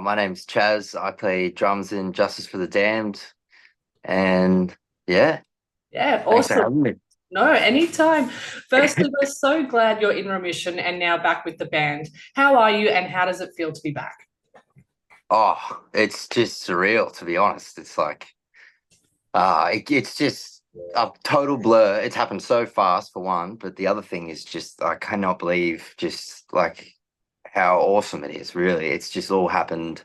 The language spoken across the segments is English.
My name's CHAS. I play drums in Justice for the Damned. And yeah, Yeah, thanks for awesome. having me. No, anytime. Firstly, we're so glad you're in remission and now back with the band. How are you and how does it feel to be back? Oh, it's just surreal, to be honest. It's like, it's just a total blur. It's happened so fast, for one. But the other thing is just, I cannot believe just like how awesome it is, really. It's just all happened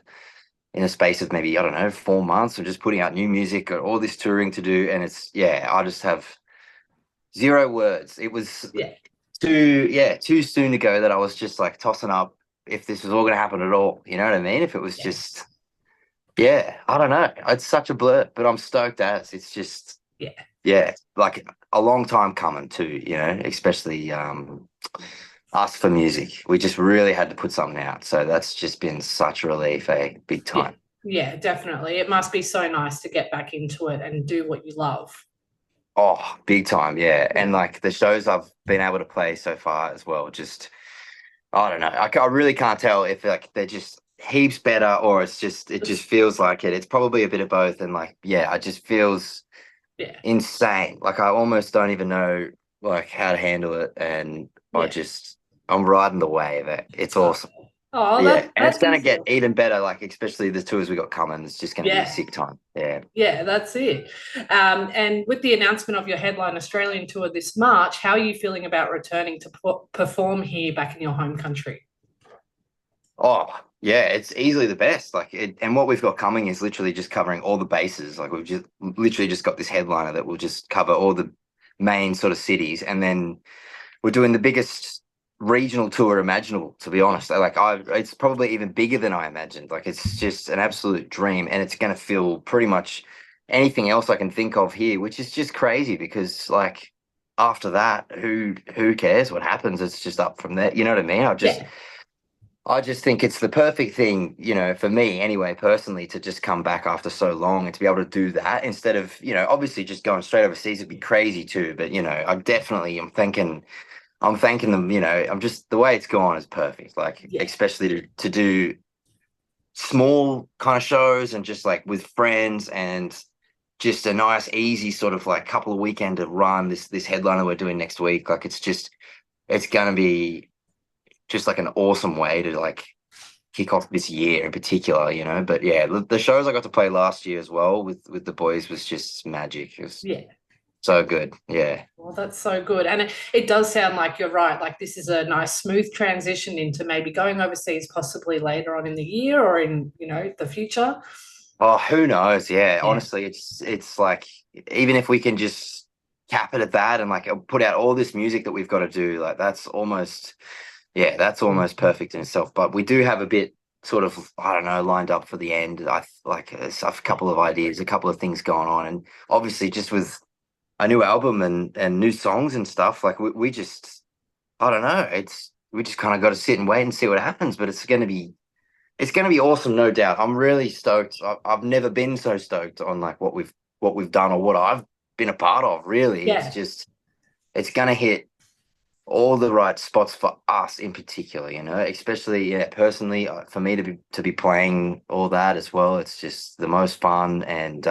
in a space of maybe, I don't know, 4 months of just putting out new music, got all this touring to do. And yeah, I just have zero words. It was Yeah, too soon to go that I was just like tossing up if this was all going to happen at all. You know what I mean? If it was yeah, just, yeah, I don't know. It's such a blur, but I'm stoked as it's just, yeah. yeah, like a long time coming too, especially us for music. We just really had to put something out. So that's just been such a relief, big Yeah. time. Yeah, definitely. It must be so nice to get back into it and do what you love. Oh, big time, yeah. Yeah. And like the shows I've been able to play so far as well, just I don't know. I really can't tell if like they're just heaps better or it just feels like it. It's probably a bit of both. And like, yeah, it just feels Yeah. insane. Like I almost don't even know like how to handle it. And Yeah. I'm riding the wave. It's Oh, awesome. oh, Yeah. And it's that gonna is get awesome. even better, like especially the tours we got coming. It's just gonna be a Yeah. sick time. Yeah. Yeah, that's it. And with the announcement of your headline Australian tour this March, how are you feeling about returning to perform here back in your home country? Oh, yeah, it's easily the best. And what we've got coming is literally just covering all the bases. Like we've just literally just got this headliner that will just cover all the main sort of cities, and then we're doing the biggest regional tour imaginable. To be Yeah, honest, it's probably even bigger than I imagined. Like it's just an absolute dream, and it's going to feel pretty much anything else I can think of here, which is just crazy because like after that, who cares what happens? It's just up from there. You know what I mean? yeah, I just think it's the perfect thing, for me anyway, personally, to just come back after so long and to be able to do that instead of, obviously just going straight overseas would be crazy too. But, I'm thanking them, I'm just, the way it's gone is perfect. Like, yeah, especially to do small kind of shows and just like with friends and just a nice, easy sort of like couple of weekend to run this headliner we're doing next week. Like, it's going to be just like an awesome way to like kick off this year in particular. But yeah, the shows I got to play last year as well with the boys was just magic. It was yeah. so good. Yeah. Well, that's so good. And it does sound like you're right. Like this is a nice, smooth transition into maybe going overseas possibly later on in the year or in, the future. Oh, who knows? Yeah. Yeah. Honestly, it's like even if we can just cap it at that and like put out all this music that we've got to do, like that's almost perfect in itself. But we do have a bit sort of, I don't know, lined up for the end. I like a couple of ideas, a couple of things going on, and obviously just with a new album and new songs and stuff. Like we just, I don't know. We just kind of got to sit and wait and see what happens. But it's gonna be awesome, no doubt. I'm really stoked. I've never been so stoked on like what we've done or what I've been a part of. Really, Yeah. it's gonna hit all the right spots for us in particular. Especially yeah, personally for me to be playing all that as well. It's just the most fun and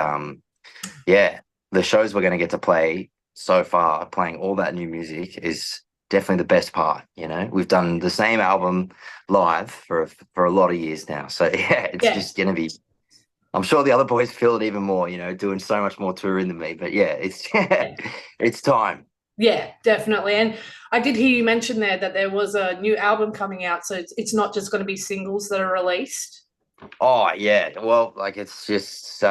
yeah, the shows we're going to get to play so far, playing all that new music is definitely the best part. We've done the same album live for a lot of years now, so yeah, it's Yeah. just going to be. I'm sure the other boys feel it even more. Doing so much more touring than me, but yeah, it's Yeah. it's time. Yeah, definitely. And I did hear you mention there that there was a new album coming out. So it's not just going to be singles that are released. Oh yeah, well, like it's just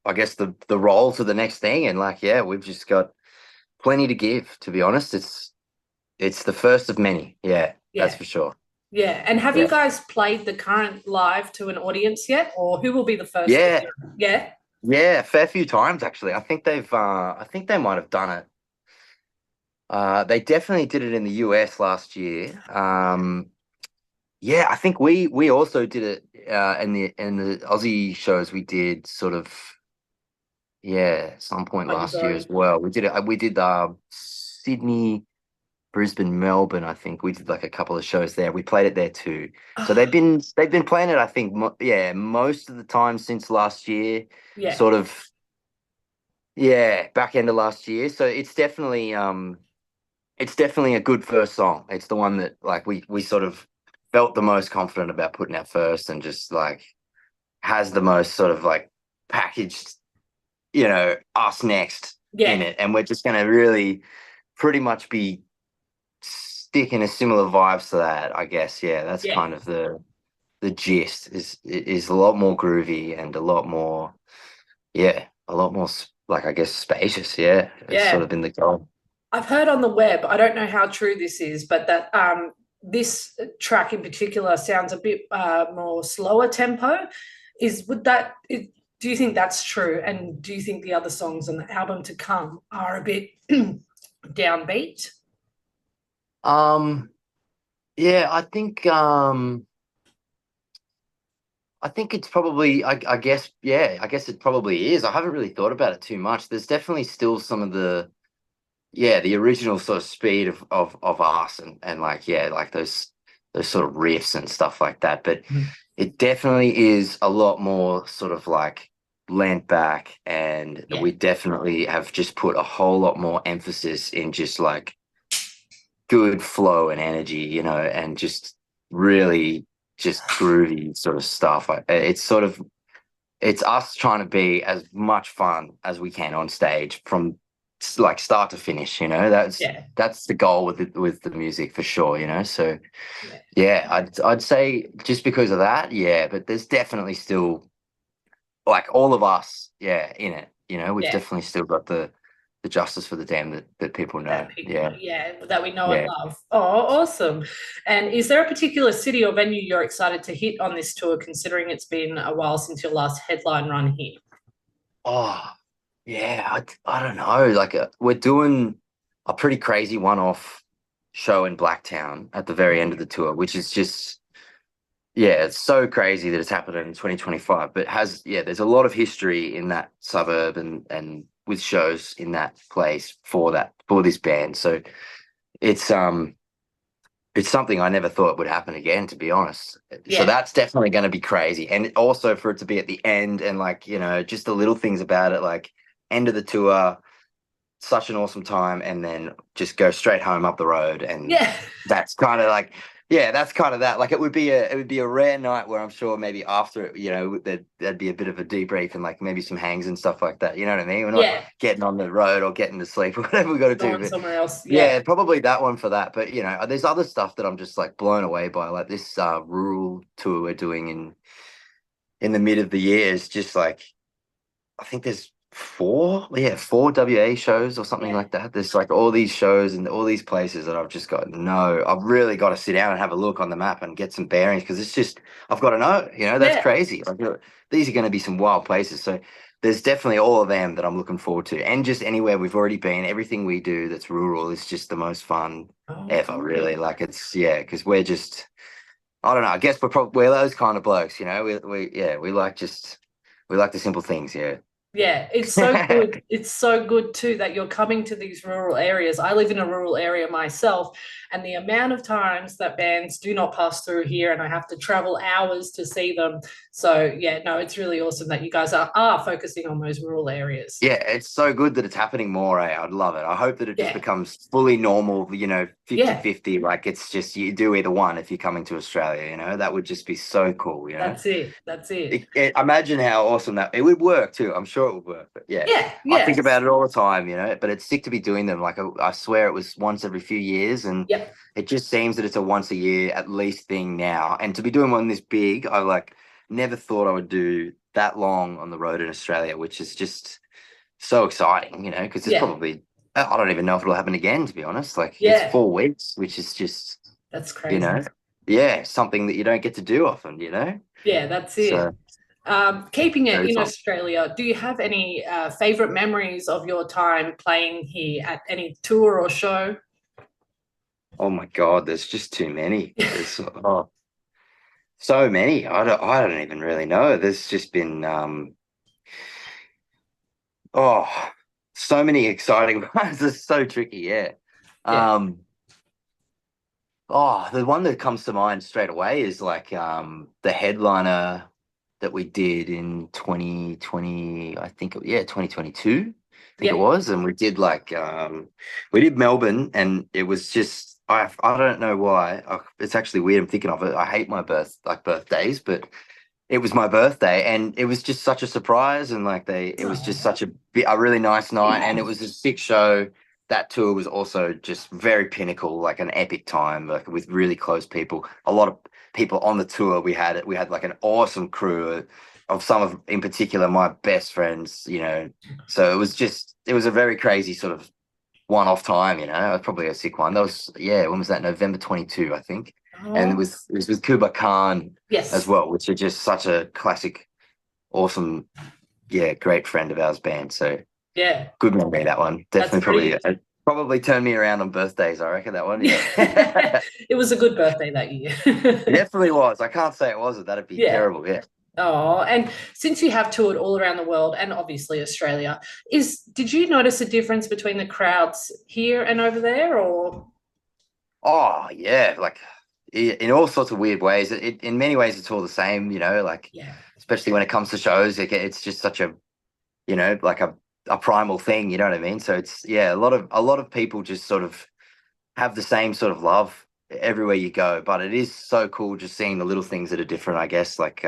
I guess the roll to the next thing, and like yeah, we've just got plenty to give. To be honest, it's the first of many. Yeah, that's Yeah. for sure. Yeah. And have you Yeah. guys played the current live to an audience yet? Or who will be the first to Yeah, hear it? Yeah. yeah, a fair few times actually. I think they might have done it. They definitely did it in the US last year. Yeah, I think we also did it in the Aussie shows we did sort of yeah, some point Oh, you've last year already. as well. We did Sydney, Brisbane, Melbourne. I think we did like a couple of shows there. We played it there too. So Oh, they've been playing it. I think yeah, most of the time since last year. yeah, Sort of yeah, back end of last year. So it's definitely a good first song. It's the one that like we sort of felt the most confident about putting out first, and just like has the most sort of like packaged, us next in yeah, it, and we're just gonna really pretty much be sticking a similar vibes to that, I guess. Yeah, that's yeah, kind of the gist. Is a lot more groovy and a lot more, yeah, a lot more like I guess spacious. Yeah, it's sort yeah. of been the goal. I've heard on the web, I don't know how true this is, but that this track in particular sounds a bit more slower tempo. Do you think that's true? And do you think the other songs on the album to come are a bit downbeat? Um, yeah, I think it's probably, I guess, yeah, I guess it probably is. I haven't really thought about it too much. There's definitely still some of yeah, the original sort of speed of us and like, yeah, like those sort of riffs and stuff like that. But Mhm. it definitely is a lot more sort of like leant back, and Yeah, we definitely have just put a whole lot more emphasis in just like good flow and energy, and just really just groovy sort of stuff. It's us trying to be as much fun as we can on stage from like start to finish. yeah, That's the goal with the music for sure. So yeah, yeah, I'd say just because of that, yeah. But there's definitely still like all of us, yeah, in it. We've yeah. definitely still got the justice for the damn that people know. That people know, Yeah, yeah, that we know and yeah. love. Oh, awesome. And is there a particular city or venue you're excited to hit on this tour, considering it's been a while since your last headline run here? Oh, yeah. I don't know. Like, we're doing a pretty crazy one-off show in Blacktown at the very end of the tour, which is just, yeah, it's so crazy that it's happened in 2025. But yeah, there's a lot of history in that suburb and with shows in that place for this band. So it's it's something I never thought would happen again, to be honest. So Yeah, that's definitely going to be crazy. And also for it to be at the end and like, just the little things about it, like end of the tour, such an awesome time, and then just go straight home up the road. And yeah, that's kind of like, yeah, that's kind of that. Like it would be a rare night where I'm sure maybe after it, there'd be a bit of a debrief and like maybe some hangs and stuff like that. You know what I mean? We're not yeah. getting on the road or getting to sleep or whatever we got to do. Going But somewhere else. Yeah, yeah, probably that one for that. But there's other stuff that I'm just like blown away by, like this rural tour we're doing in the mid of the year is just like I think there's four WA shows or something yeah, like that. There's like all these shows and all these places that I've just got no, I've really got to sit down and have a look on the map and get some bearings because it's just I've got to know, that's yeah. crazy. Like these are going to be some wild places. So there's definitely all of them that I'm looking forward to. And just anywhere we've already been, everything we do that's rural is just the most fun Oh, ever, really. Like it's yeah, because we're just I don't know, I guess we're those kind of blokes, we like we like the simple things, yeah. yeah, it's so good. It's so good too that you're coming to these rural areas. I live in a rural area myself, and the amount of times that bands do not pass through here and I have to travel hours to see them. So, yeah, no, it's really awesome that you guys are focusing on those rural areas. Yeah, it's so good that it's happening more, eh? I'd love it. I hope that it just Yeah, becomes fully normal, yeah, 50-50. Like it's just you do either one if you're coming to Australia, that would just be so cool. that's it. That's it. Imagine how awesome that it would work too. I'm sure it would work. But yeah, Yeah, I think yeah, about it all the time, but it's sick to be doing them. Like I swear it was once every few years, and yep, it just seems that it's a once a year at least thing now. And to be doing one this big, I like never thought I would do that long on the road in Australia, which is just so exciting, because it's yeah, probably I don't even know if it'll happen again, to be honest. Like it's yeah. 4 weeks, which is just, That's you crazy. know, yeah, something that you don't get to do often. Yeah, that's it. So Keeping it very in fun. Australia, do you have any favorite memories of your time playing here at any tour or show? Oh my God, there's just too many. There's so many. I don't even really know. There's just been oh so many exciting ones. It's so tricky, yeah. Yeah, Um Oh, the one that comes to mind straight away is like the headliner that we did in 2020, I think yeah, 2022, I think it Yep. was. And we did like we did Melbourne, and it was just I don't know why. It's actually weird I'm thinking of it. I hate my birthdays, but it was my birthday, and it was just such a surprise, and like it was just Oh, such a really nice night, and it was a sick show. That tour was also just very pinnacle, like an epic time, like with really close people. A lot of people on the tour. We had like an awesome crew of some of, in particular, my best friends. So it was a very crazy sort of one-off time. It was probably a sick one. That was, yeah. When was that? November 22, I think. And oh, it was with Kuba Khan as yes. well, which are just such a classic, awesome, yeah, great friend of ours band. So Yeah, good memory, that one. that's Definitely pretty. probably turned me around on birthdays, I reckon, that one. Yeah. Yeah, it was a good birthday that year. It definitely was. I can't say it wasn't. That'd be Yeah. terrible. Yeah. Oh, and since you have toured all around the world and obviously Australia, did you notice a difference between the crowds here and over there, or? Oh, yeah. Like in all sorts of weird ways. In many ways, it's all the same, like Yeah. especially when it comes to shows, it's just such a, like a primal thing, you know what I mean? So it's, yeah, a lot of people just sort of have the same sort of love everywhere you go. But it is so cool just seeing the little things that are different, I guess. Like,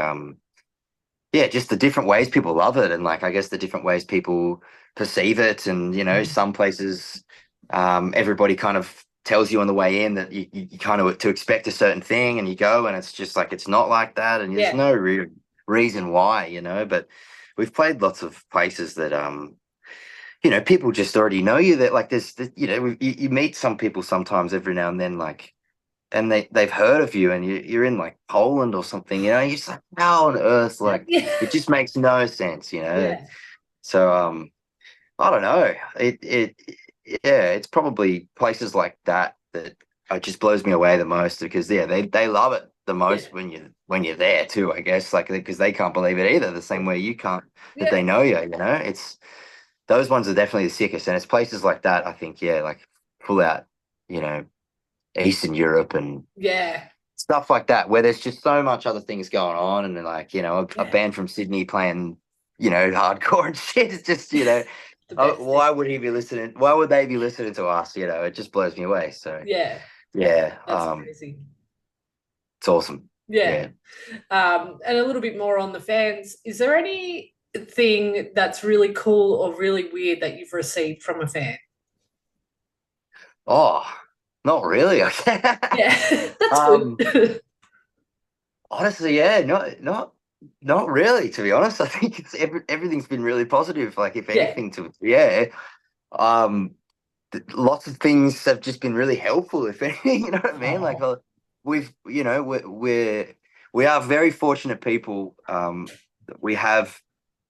yeah, just the different ways people love it, and like I guess the different ways people perceive it. And some places, everybody kind of tells you on the way in that you kind of to expect a certain thing, and you go, and it's just like it's not like that, and there's Yeah. no real reason why, But we've played lots of places that people just already know you. That like you meet some people sometimes every now and then, like, and they've heard of you, and you're in like Poland or something, and you're just like, how on earth? Like, Yeah. it just makes no sense. Yeah. So I don't know. Yeah, it's probably places like that that just blows me away the most, because yeah, they love it the Yeah. most when you're there too, I guess, like because they can't believe it either, the same way you can't, that Yeah. they know you. It's those ones are definitely the sickest, and it's places like that, I think, yeah, like pull out, you know, Eastern Europe and Yeah. stuff like that, where there's just so much other things going on, and then like a Yeah. band from Sydney playing hardcore and shit. It's just The best thing. why would he be listening? Why would they be listening to us? It just blows me away. So Yeah. yeah, That's crazy. it's awesome. Yeah. Yeah. And a little bit more on the fans. Is there anything that's really cool or really weird that you've received from a fan? Oh, not really. Yeah, that's um good. Honestly, yeah, not really, to be honest. I think everything's been really positive, like, if Yeah. anything, to yeah. um Lots of things have just been really helpful, if anything. You know what I mean? Like, Oh, we've, we are very fortunate people. We have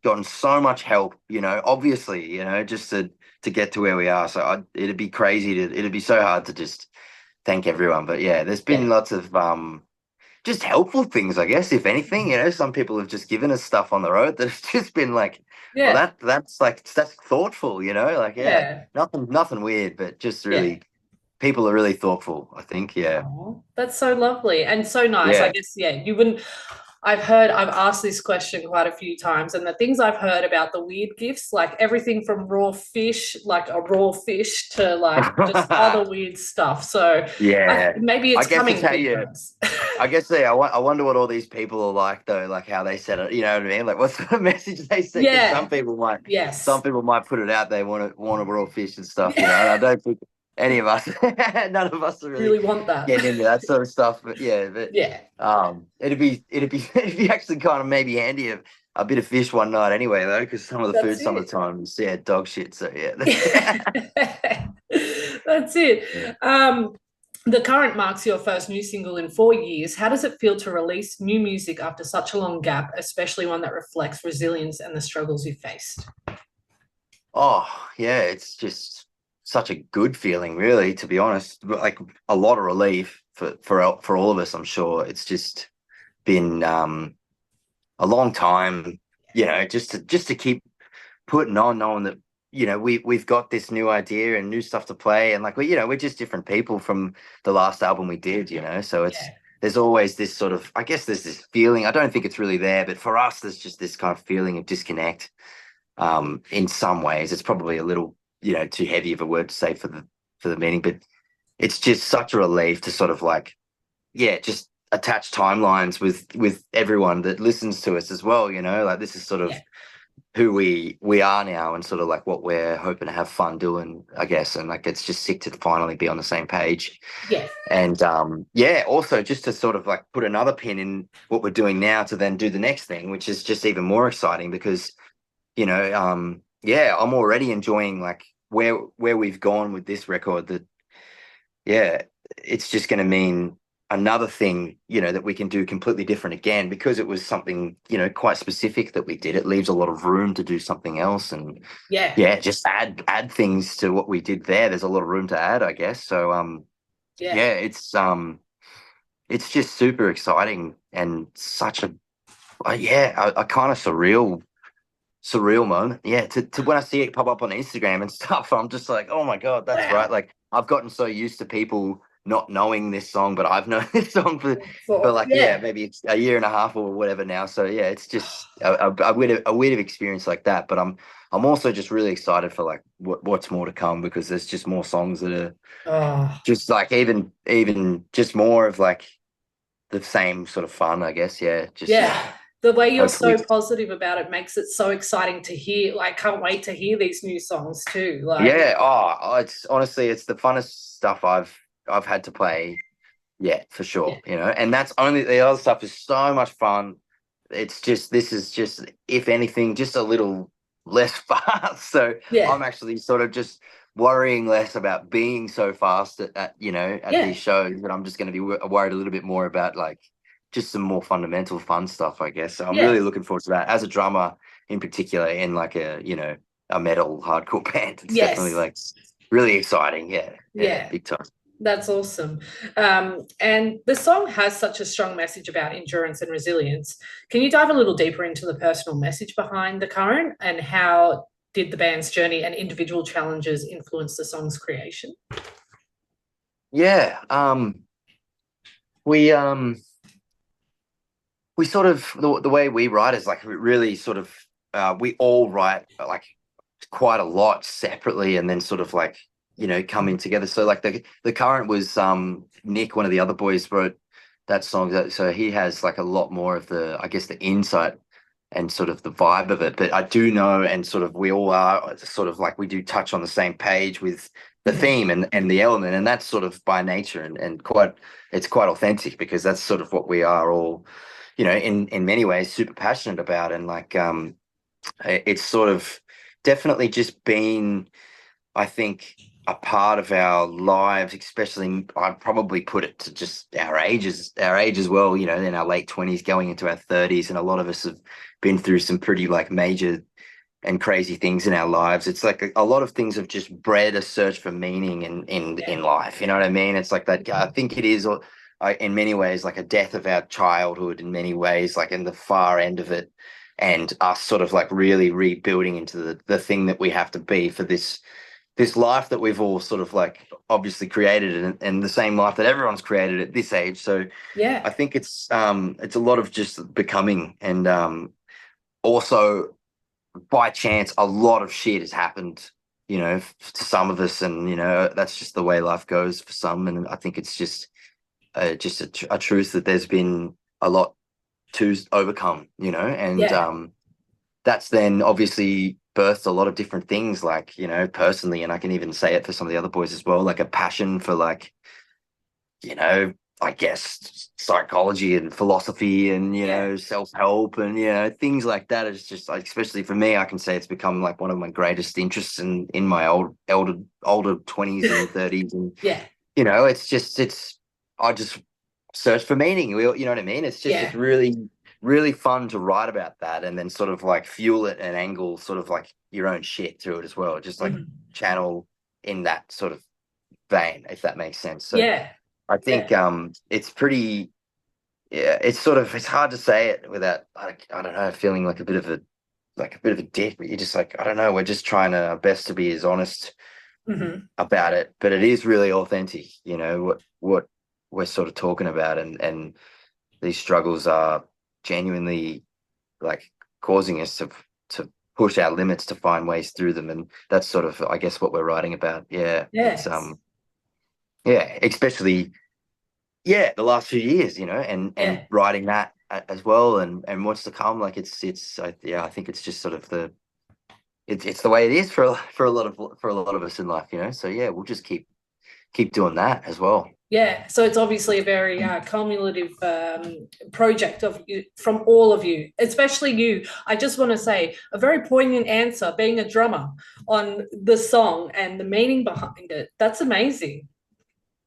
gotten so much help. Obviously, just to get to where we are. So it'd be so hard to just thank everyone. But yeah, there's yeah. been lots of just helpful things, I guess. If anything, some people have just given us stuff on the road that has just been like, well, Yeah. that's thoughtful, like, yeah, Yeah. nothing weird, but just Yeah. really, people are really thoughtful, I think. Yeah. Oh, that's so lovely and so nice. I Yeah. guess, yeah, I've asked this question quite a few times, and the things I've heard about the weird gifts, like everything from raw fish, like a raw fish, to like just other weird stuff. So Yeah. maybe I it's guess it's coming how for you you, guys. I guess, I wonder what all these people are like, though, like how they said it. You know what I mean? Like, what's the message they say? Because Yeah. some Yes. people might put it out. They want to raw fish and stuff. And I don't think any of us, none of us are really Really want that. getting into that sort of stuff. But yeah, Yeah. it'd be actually kind of maybe handy a bit of fish one night anyway, though, because some of the That's food some of the it. time is, yeah, dog shit. So yeah. That's it. Yeah. The current marks your first new single in 4 years. How does it feel to release new music after such a long gap, especially one that reflects resilience and the struggles you've faced? Oh, yeah, it's just such a good feeling, really, to be honest. Like, a lot of relief for all of us, I'm sure. It's just been a long time, just to keep putting on, knowing that we've got this new idea and new stuff to play, and like we're just different people from the last album we did, so it's Yeah. there's always this sort of, I guess there's this feeling. I don't think it's really there, but for us there's just this kind of feeling of disconnect. In some ways it's probably a little, too heavy of a word to say for the meaning, but it's just such a relief to sort of like, yeah, just attach timelines with everyone that listens to us as well, like this is sort Yeah. of who we are now, and sort of like what we're hoping to have fun doing, I guess. And like it's just sick to finally be on the same page. Yeah. And yeah, also just to sort of like put another pin in what we're doing now to then do the next thing, which is just even more exciting because yeah, I'm already enjoying like where we've gone with this record. That, yeah, it's just going to mean another thing, that we can do completely different again, because it was something, quite specific that we did. It leaves a lot of room to do something else, and Yeah. yeah, just add things to what we did there. There's a lot of room to add, I guess. So Yeah. yeah, it's just super exciting and such a yeah, a kind of surreal moment. Yeah, to when I see it pop up on Instagram and stuff, I'm just like, oh my God, that's right. Wow. Like I've gotten so used to people not knowing this song, but I've known this song for like, yeah, Yeah. maybe it's a year and a half or whatever now. So yeah, it's just a weird experience like that. But I'm also just really excited for like what's more to come, because there's just more songs that are Oh, just like even just more of like the same sort of fun, I guess. Yeah, just yeah. The way you're hopefully. so positive about it makes it so exciting to hear. Like, can't wait to hear these new songs too. Like, Yeah, it's honestly, it's the funnest stuff I've had to play. Yeah, for yeah. sure. And that's only, the other stuff is so much fun. It's just, this is just, if anything, just a little less fast. So Yeah. I'm actually sort of just worrying less about being so fast at Yeah. these shows, but I'm just going to be worried a little bit more about like just some more fundamental fun stuff, I guess. So I'm Yeah. really looking forward to that as a drummer in particular, in like a metal hardcore band. It's definitely Yes. like really exciting. Yeah, yeah, Yeah. big time. That's awesome. And the song has such a strong message about endurance and resilience. Can you dive a little deeper into the personal message behind The Current, and how did the band's journey and individual challenges influence the song's creation? Yeah, we sort of, the way we write is like really sort of, we all write like quite a lot separately, and then sort of like coming together. So like the current was Nick, one of the other boys, wrote that song. So he has like a lot more of the, I guess, the insight and sort of the vibe of it. But I do know, and sort of we all are sort of like, we do touch on the same page with the Mhm. theme and the element, and that's sort of by nature, and quite, it's quite authentic, because that's sort of what we are all, in many ways super passionate about. And like it's sort of definitely just been, I think, a part of our lives, especially I'd probably put it to just our age as well, in our late 20s going into our 30s. And a lot of us have been through some pretty like major and crazy things in our lives. It's like a lot of things have just bred a search for meaning in Yeah. life. You know what I mean? It's like that. I think it is, in many ways, like a death of our childhood. In many ways, like in the far end of it, and us sort of like really rebuilding into the thing that we have to be for this life that we've all sort of like obviously created, and the same life that everyone's created at this age. So Yeah. I think it's a lot of just becoming, and also by chance a lot of shit has happened, to some of us, and that's just the way life goes for some. And I think it's just a truth that there's been a lot to overcome, and Yeah. that's then obviously birthed a lot of different things, like, personally, and I can even say it for some of the other boys as well, like a passion for like, you know, I guess psychology and philosophy and, Yeah. self-help and, things like that. It's just like, especially for me, I can say it's become like one of my greatest interests in my older 20s and 30s. And, Yeah. I just search for meaning. You know what I mean? It's Yeah. really, really fun to write about that, and then sort of like fuel it and angle sort of like your own shit through it as well. Just like Mhm. channel in that sort of vein, if that makes sense. So Yeah. I think Yeah. it's pretty, yeah, it's hard to say it without, like, I don't know, feeling like a bit of a like a bit of a dick, but you're just like, I don't know, we're just trying our best to be as honest Hmm. about it, but it is really authentic, you know, what we're sort of talking about, and these struggles are genuinely like causing us to push our limits to find ways through them, and that's sort of, I guess, what we're writing about. Yeah, it's Yes. yeah, especially the last few years, you know, and Yeah. writing that as well, and what's to come. Like yeah, I think it's just sort of it's the way it is for a lot of us in life, you know. So yeah, we'll just keep doing that as well. Yeah, so it's obviously a very cumulative project of you, from all of you, especially you. I just want to say a very poignant answer, being a drummer on the song and the meaning behind it. That's amazing.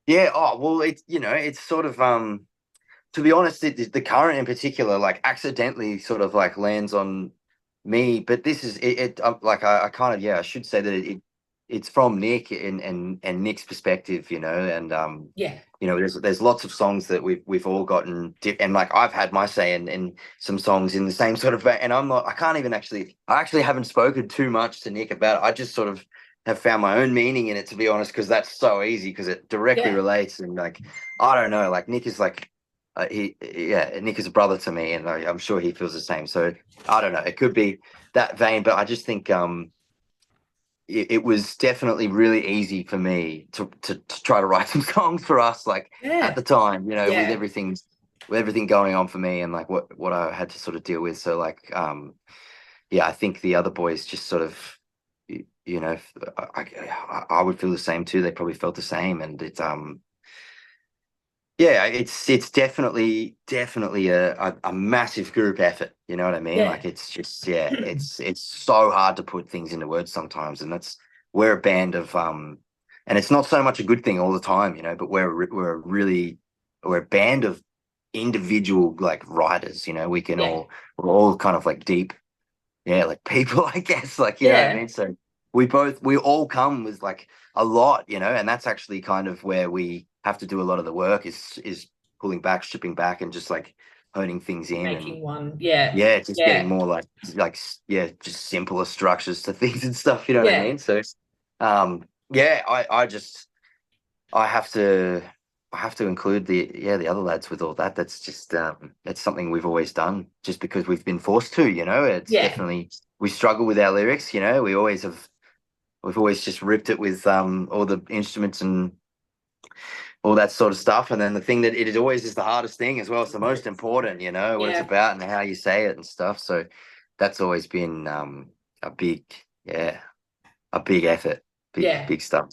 Yeah. Oh well, it's it's sort of to be honest, the current in particular, like accidentally sort of like lands on me. But this is like I kind of, I should say that it's from Nick and Nick's perspective, you know, and Yeah, there's lots of songs that we've all gotten, and like I've had my say in some songs in the same sort of and I can't even I actually haven't spoken too much to Nick about it. I just sort of have found my own meaning in it, to be honest, because that's so easy because it directly yeah, relates, and like I don't know, like Nick is like Nick is a brother to me, and I'm sure he feels the same. So I don't know, it could be that vein, but I just think it was definitely really easy for me to try to write some songs for us, like at yeah, the time, you know, yeah, with everything going on for me, and like what I had to sort of deal with. So like yeah, I think the other boys just sort of you know, I would feel the same too. They probably felt the same, and it's yeah, it's definitely a massive group effort. You know what I mean? yeah, Like it's just, yeah, it's so hard to put things into words sometimes, and that's we're a band of and it's not so much a good thing all the time, you know, but we're a band of individual like writers. You know, yeah, we're all kind of like deep, yeah, like people, I guess, like, you know what I yeah. mean? So we all come with like a lot, you know, and that's actually kind of where we have to do a lot of the work, is pulling back, stripping back, and just like honing things in, and Making one. Yeah, yeah, just getting yeah, more yeah, just simpler structures to things and stuff, you know what I yeah, mean? So yeah, I have to include the other lads with all that. That's just it's something we've always done just because we've been forced to, you know. It's yeah. definitely, we struggle with our lyrics, you know. We've always just ripped it with all the instruments and all that sort of stuff. And then the thing that it is always is the hardest thing as well. It's the most important, you know, what it's Yeah, about and how you say it and stuff. So that's always been a big, yeah, a big effort, yeah. big stuff.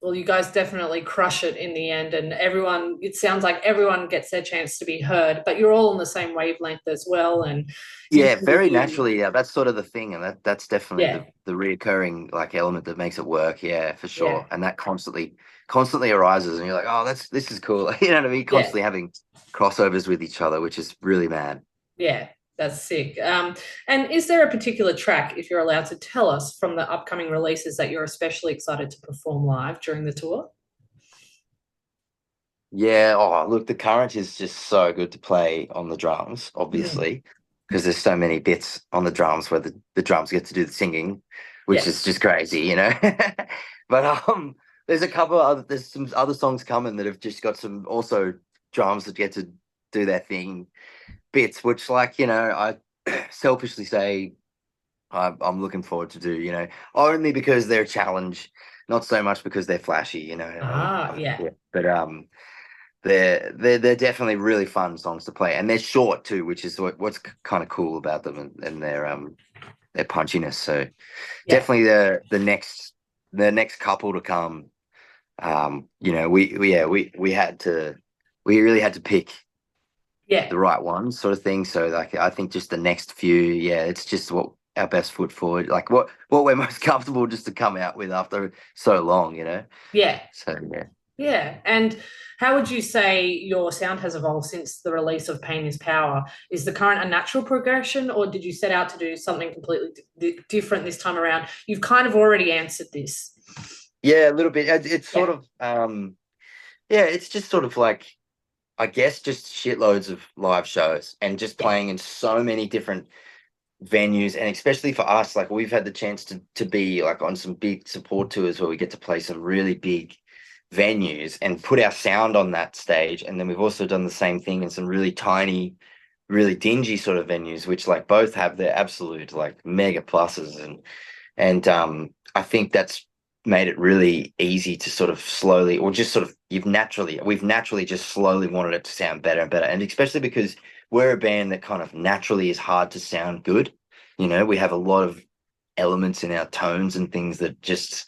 Well, you guys definitely crush it in the end, and everyone, it sounds like everyone gets their chance to be heard, but you're all on the same wavelength as well. And you Yeah, do very you. naturally. Yeah, that's sort of the thing, and that's definitely Yeah, the reoccurring like element that makes it work. Yeah, for yeah, sure. And that constantly arises, and you're like, oh, this is cool. You know what I mean? yeah, Constantly having crossovers with each other, which is really mad. yeah. That's sick. And is there a particular track, if you're allowed to tell us, from the upcoming releases that you're especially excited to perform live during the tour? Yeah. Oh, look, the current is just so good to play on the drums, Mhm. obviously, because there's so many bits on the drums where the drums get to do the singing, which Yeah, is just crazy, you know. But there's some other songs coming that have just got some also drums that get to do their thing bits, which, like, you know, I selfishly say I'm looking forward to do, you know, only because they're a challenge, not so much because they're flashy, you know. yeah, Yeah. But they're definitely really fun songs to play, and they're short too, which is what's kind of cool about them, and their punchiness. So yeah, definitely the next couple to come. You know, we really had to pick yeah. the right ones, sort of thing. So like I think just the next few, yeah, it's just what our best foot forward, like what we're most comfortable just to come out with after so long, you know. Yeah. So yeah. Yeah. And how would you say your sound has evolved since the release of Pain is Power? Is the current a natural progression, or did you set out to do something completely different this time around? You've kind of already answered this. Yeah, a little bit. It's sort Yeah. of yeah, it's just sort of like, I guess, just shitloads of live shows and just Yeah. playing in so many different venues, and especially for us, like we've had the chance to be like on some big support tours where we get to play some really big venues and put our sound on that stage. And then we've also done the same thing in some really tiny, really dingy sort of venues, which like both have their absolute like mega pluses. And I think that's made it really easy to sort of slowly, or just sort of we've naturally just slowly wanted it to sound better and better. And especially because we're a band that kind of naturally is hard to sound good. You know, we have a lot of elements in our tones and things that just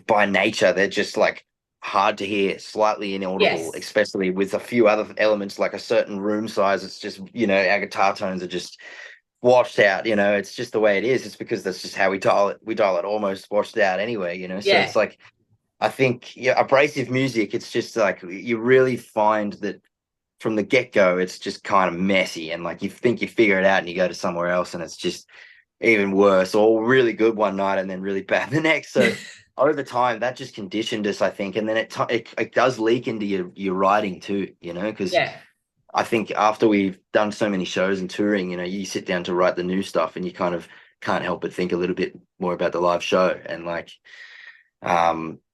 by nature they're just like hard to hear, slightly inaudible, Yes. especially with a few other elements like a certain room size. It's just, you know, our guitar tones are just washed out, you know. It's just the way it is. It's because that's just how we dial it almost washed out anyway, you know. So Yeah. it's like, I think, yeah, abrasive music, it's just like you really find that from the get-go it's just kind of messy, and like you think you figure it out and you go to somewhere else and it's just even worse, or really good one night and then really bad the next. So over time that just conditioned us, I think. And then it does leak into your writing too, you know, because Yeah. I think after we've done so many shows and touring, you know, you sit down to write the new stuff and you kind of can't help but think a little bit more about the live show. And like,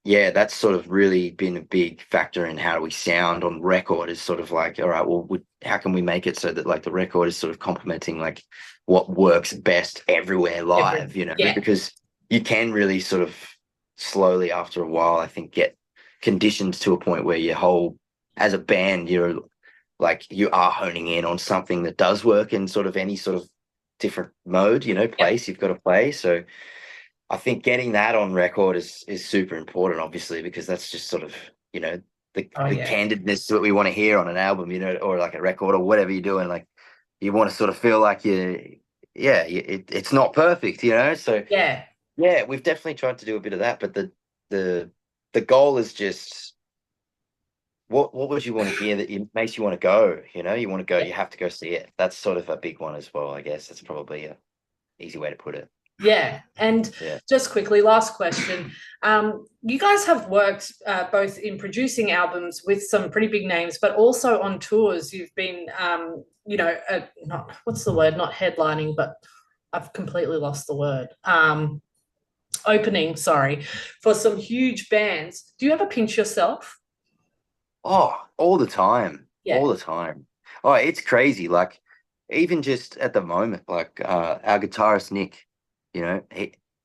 yeah, that's sort of really been a big factor in how we sound on record, is sort of like, all right, well, how can we make it so that like the record is sort of complementing like what works best everywhere live, you know, Yeah. because you can really sort of slowly after a while, I think, get conditioned to a point where your whole, as a band, you're like, you are honing in on something that does work in sort of any sort of different mode, you know, Yep. place you've got to play. So I think getting that on record is super important, obviously, because that's just sort of, you know, Oh the yeah. candidness that we want to hear on an album, you know, or like a record or whatever you're doing. Like you want to sort of feel like it's not perfect, you know. So Yeah. yeah, we've definitely tried to do a bit of that, but the the goal is just what would you want to hear that makes you want to go, you know, you want to go, Yeah. you have to go see it. That's sort of a big one as well, I guess. That's probably a easy way to put it. Yeah. And Yeah. just quickly, last question. You guys have worked both in producing albums with some pretty big names, but also on tours. You've been, not, what's the word? Not headlining, but I've completely lost the word. Opening, sorry, for some huge bands. Do you ever pinch yourself? Oh, all the time. All Yeah. the time. Oh, it's crazy. Like, even just at the moment, like our guitarist Nick, you know,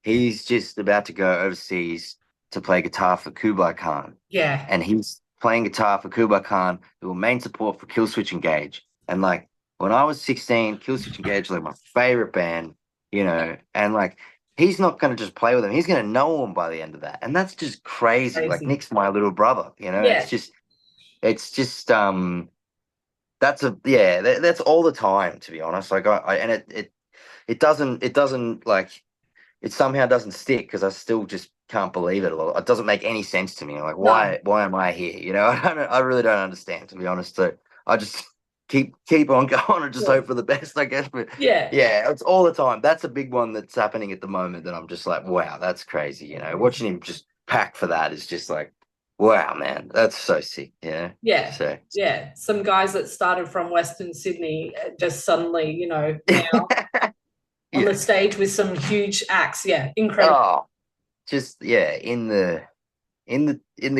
he's just about to go overseas to play guitar for Kublai Khan. Yeah. And he's playing guitar for Kublai Khan, who will main support for Killswitch Engage. And like when I was 16, Killswitch Engage was like my favorite band, you know, and like he's not gonna just play with them, he's gonna know them by the end of that. And that's just crazy. Like Crazy. Nick's my little brother, you know, Yeah. it's just that's that's all the time, to be honest. Like I and it doesn't like it somehow doesn't stick because I still just can't believe it a lot. It doesn't make any sense to me. Like No. why am I here? You know, I really don't understand, to be honest. So I just keep on going and just Yeah. hope for the best, I guess. But Yeah. yeah, it's all the time. That's a big one that's happening at the moment that I'm just like, wow, that's crazy. You know, watching him just pack for that is just like, wow, man, that's so sick. You know, Yeah. so Yeah. Some guys that started from Western Sydney just suddenly, now on the yeah. stage with some huge acts. Yeah. Incredible. Oh, just yeah, in the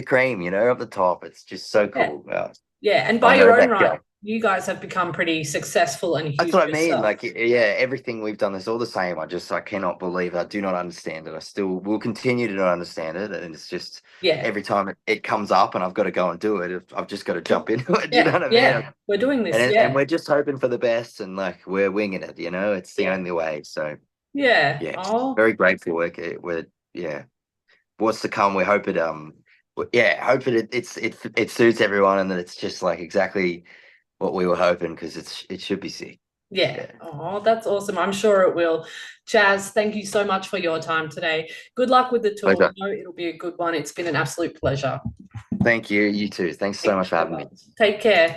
cream, you know, up the top. It's just so Yeah. cool. Wow. Yeah. And by I your heard own that right, guy. you guys have become pretty successful and That's huge what I mean. yourself. Like, yeah, everything we've done is all the same. I cannot believe it. I do not understand it. I still will continue to not understand it. And it's just Yeah. every time it comes up and I've got to go and do it, I've just got to jump into it. You know Yeah. what I mean? Yeah. We're doing this. And Yeah. we're just hoping for the best, and like we're winging it, you know, it's the Yeah. only way. So Yeah. yeah, Oh, very grateful. We're yeah, what's to come. We hope yeah, hope it suits everyone and that it's just like exactly what we were hoping, because it should be sick. yeah. Yeah. Oh, that's awesome. I'm sure it will. Chaz, thank you so much for your time today. Good luck with the tour. We Pleasure. know it'll be a good one. It's been an absolute pleasure. Thank you. You too. Thanks so Thank much you for so having me. much. Take care.